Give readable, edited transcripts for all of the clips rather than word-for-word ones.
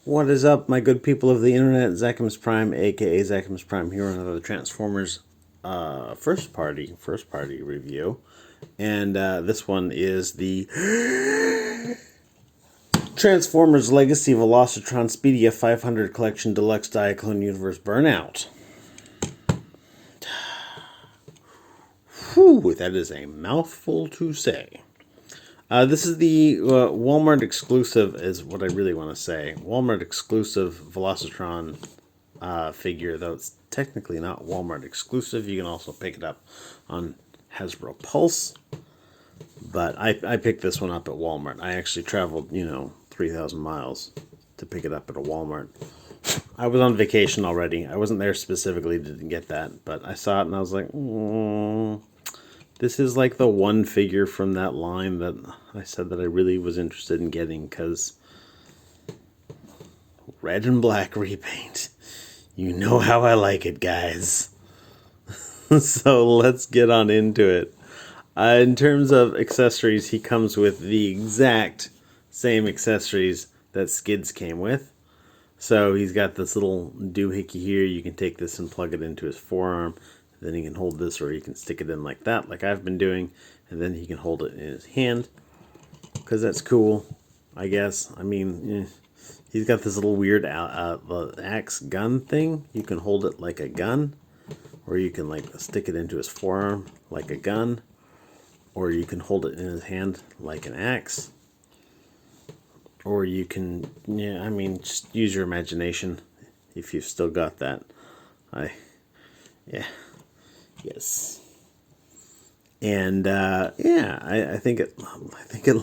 What is up, my good people of the internet? Zacchaeus Prime, aka Zacchaeus Prime, here on another Transformers first party review, and this one is the Transformers Legacy Velocitron Speedia 500 Collection Deluxe Diaclone Universe Burnout. Whew, that is a mouthful to say. This is the Walmart exclusive, is what I really want to say. Walmart exclusive Velocitron figure, though it's technically not Walmart exclusive. You can also pick it up on Hasbro Pulse. But I picked this one up at Walmart. I actually traveled, 3,000 miles to pick it up at a Walmart. I was on vacation already. I wasn't there specifically to get that, but I saw it and I was like, this is like the one figure from that line that I said that I really was interested in getting, because red and black repaint. You know how I like it, guys. So let's get on into it. In terms of accessories, he comes with the exact same accessories that Skids came with. So he's got this little doohickey here. You can take this and plug it into his forearm. Then he can hold this, or he can stick it in like that, like I've been doing. And then he can hold it in his hand, because that's cool, I guess. I mean, he's got this little weird axe gun thing. You can hold it like a gun, or you can like stick it into his forearm like a gun, or you can hold it in his hand like an axe. Or you can, just use your imagination if you've still got that. Yes. And I think it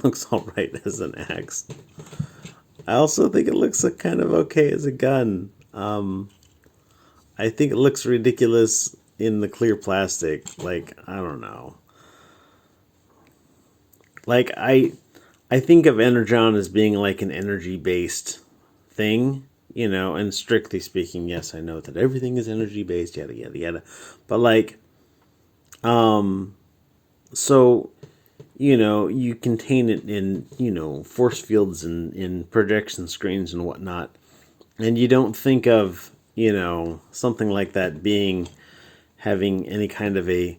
looks all right as an axe. I also think it looks kind of okay as a gun. I think it looks ridiculous in the clear plastic. Like, I don't know. Like, I think of Energon as being like an energy-based thing, and strictly speaking, yes, I know that everything is energy-based, yada, yada, yada. But, like, so, you contain it in, force fields and in projection screens and whatnot. And you don't think of, something like that having any kind of a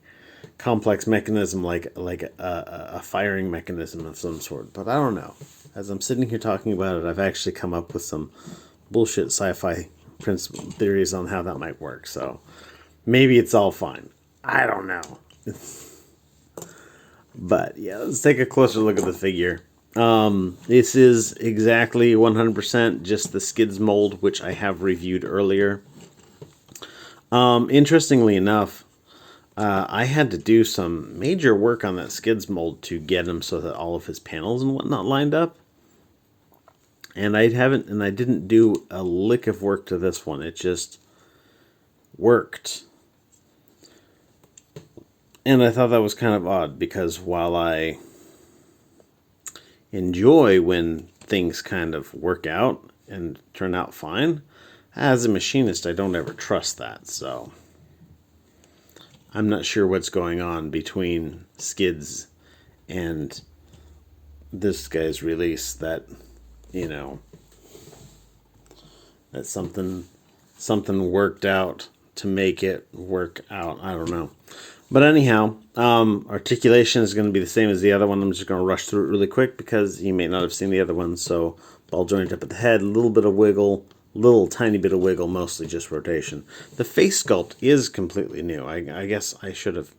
complex mechanism like a firing mechanism of some sort. But I don't know. As I'm sitting here talking about it, I've actually come up with some bullshit sci-fi principle theories on how that might work. So maybe it's all fine. I don't know. But yeah, let's take a closer look at the figure. This is exactly 100% just the Skids mold, which I have reviewed earlier. Interestingly enough, I had to do some major work on that Skids mold to get him so that all of his panels and whatnot lined up. And I didn't do a lick of work to this one. It just worked. And I thought that was kind of odd, because while I enjoy when things kind of work out and turn out fine, as a machinist, I don't ever trust that. So I'm not sure what's going on between Skids and this guy's release that, that something worked out to make it work out. I don't know. But anyhow, articulation is going to be the same as the other one. I'm just going to rush through it really quick because you may not have seen the other one. So ball joint up at the head, a little bit of wiggle, little tiny bit of wiggle, mostly just rotation. The face sculpt is completely new. I guess I should have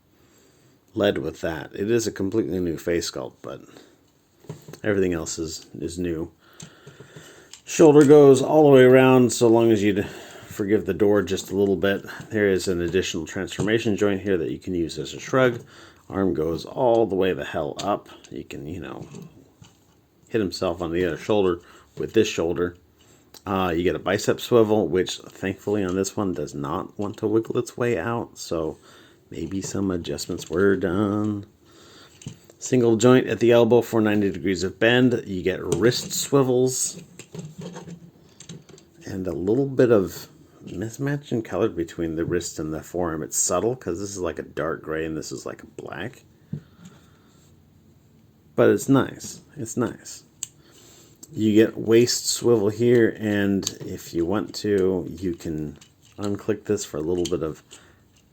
led with that. It is a completely new face sculpt, but everything else is new. Shoulder goes all the way around, so long as you'd forgive the door just a little bit. There is an additional transformation joint here that you can use as a shrug. Arm goes all the way the hell up. You can, hit himself on the other shoulder with this shoulder. You get a bicep swivel, which thankfully on this one does not want to wiggle its way out, so maybe some adjustments were done. Single joint at the elbow for 90 degrees of bend. You get wrist swivels. And a little bit of mismatch in color between the wrist and the forearm. It's subtle, because this is like a dark gray and this is like a black. But it's nice. It's nice. You get waist swivel here, and if you want to, you can unclick this for a little bit of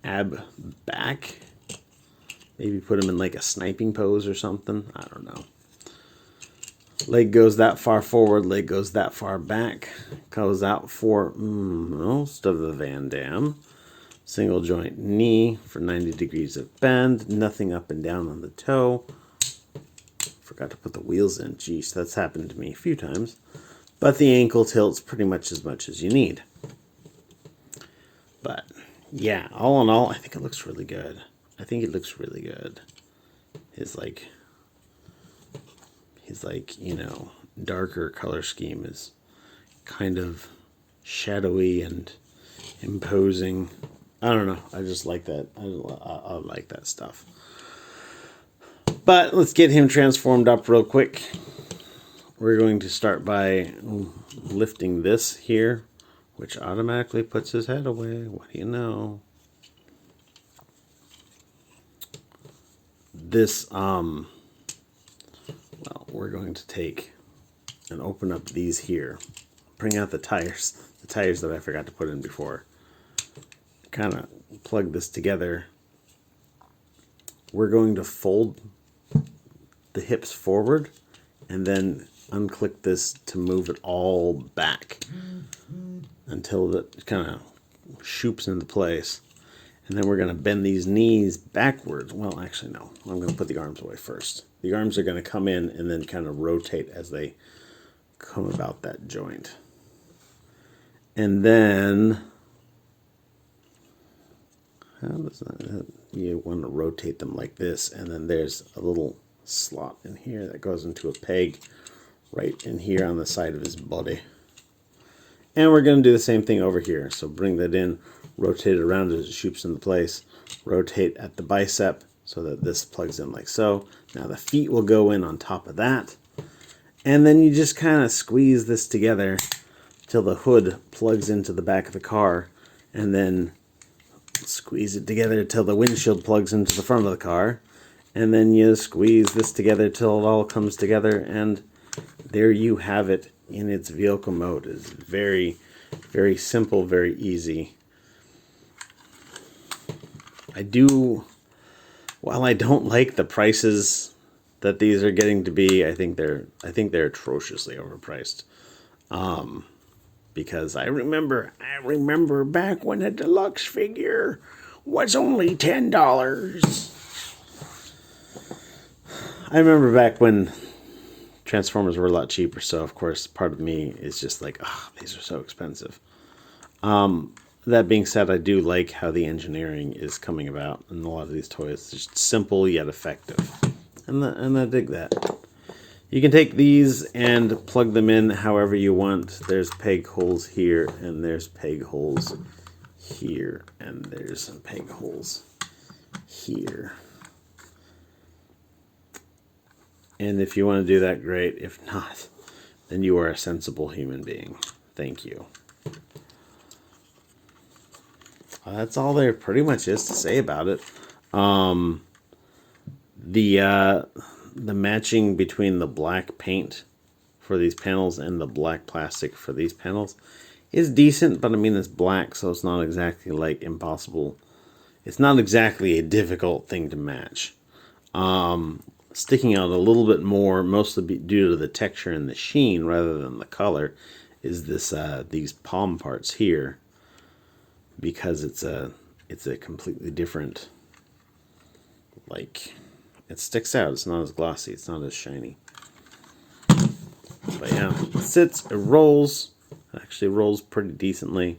ab back. Maybe put him in like a sniping pose or something. I don't know. Leg goes that far forward, leg goes that far back. Goes out for most of the Van Damme. Single joint knee for 90 degrees of bend. Nothing up and down on the toe. Forgot to put the wheels in. Geez, that's happened to me a few times. But the ankle tilts pretty much as you need. But yeah, all in all, I think it looks really good. I think it looks really good. His you know, darker color scheme is kind of shadowy and imposing. I don't know. I just like that. I like that stuff. But let's get him transformed up real quick. We're going to start by lifting this here, which automatically puts his head away. What do you know? This, well, we're going to take and open up these here. Bring out the tires that I forgot to put in before. Kind of plug this together. We're going to fold the hips forward and then unclick this to move it all back until it kind of shoops into place. And then we're going to bend these knees backwards. Well, actually, no. I'm going to put the arms away first. The arms are going to come in and then kind of rotate as they come about that joint. And then, how does that, you want to rotate them like this, and then there's a little slot in here that goes into a peg right in here on the side of his body. And we're going to do the same thing over here. So bring that in, rotate it around as it shoots into place, rotate at the bicep so that this plugs in like so. Now the feet will go in on top of that. And then you just kind of squeeze this together till the hood plugs into the back of the car, and then squeeze it together till the windshield plugs into the front of the car, and then you squeeze this together till it all comes together, and there you have it in its vehicle mode. It's very, very simple, very easy. While I don't like the prices that these are getting to be, I think they're atrociously overpriced. Because I remember back when a deluxe figure was only $10. I remember back when Transformers were a lot cheaper, so of course part of me is just like, oh, these are so expensive. That being said, I do like how the engineering is coming about in a lot of these toys. It's just simple yet effective, and I dig that. You can take these and plug them in however you want. There's peg holes here, and there's peg holes here, and there's peg holes here. And if you want to do that, great. If not, then you are a sensible human being. Thank you. That's all there pretty much is to say about it. The matching between the black paint for these panels and the black plastic for these panels is decent, but I mean it's black, so it's not exactly like impossible. It's not exactly a difficult thing to match. Sticking out a little bit more, mostly due to the texture and the sheen rather than the color, is this these palm parts here, because it's a completely different, like, it sticks out. It's not as glossy. It's not as shiny. But yeah, it sits, it rolls. It actually rolls pretty decently.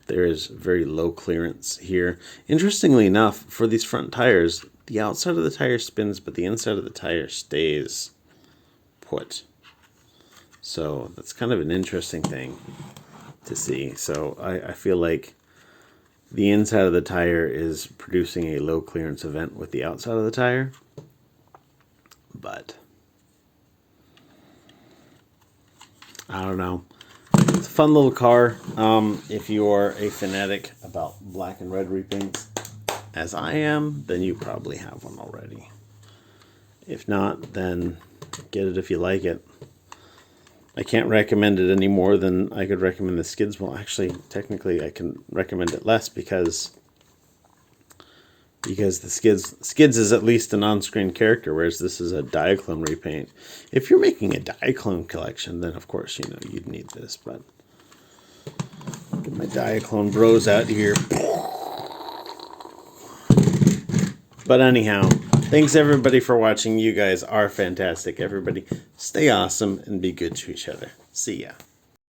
There is very low clearance here. Interestingly enough, for these front tires, the outside of the tire spins, but the inside of the tire stays put. So that's kind of an interesting thing to see. So I feel like the inside of the tire is producing a low clearance event with the outside of the tire. But I don't know. It's a fun little car. If you are a fanatic about black and red repaints, as I am, then you probably have one already. If not, then get it if you like it. I can't recommend it any more than I could recommend the skids. Well, actually, technically, I can recommend it less because the skids is at least an on-screen character, whereas this is a Diaclone repaint. If you're making a Diaclone collection, then of course you'd need this. But get my Diaclone bros out here. But anyhow, thanks everybody for watching. You guys are fantastic. Everybody, stay awesome and be good to each other. See ya.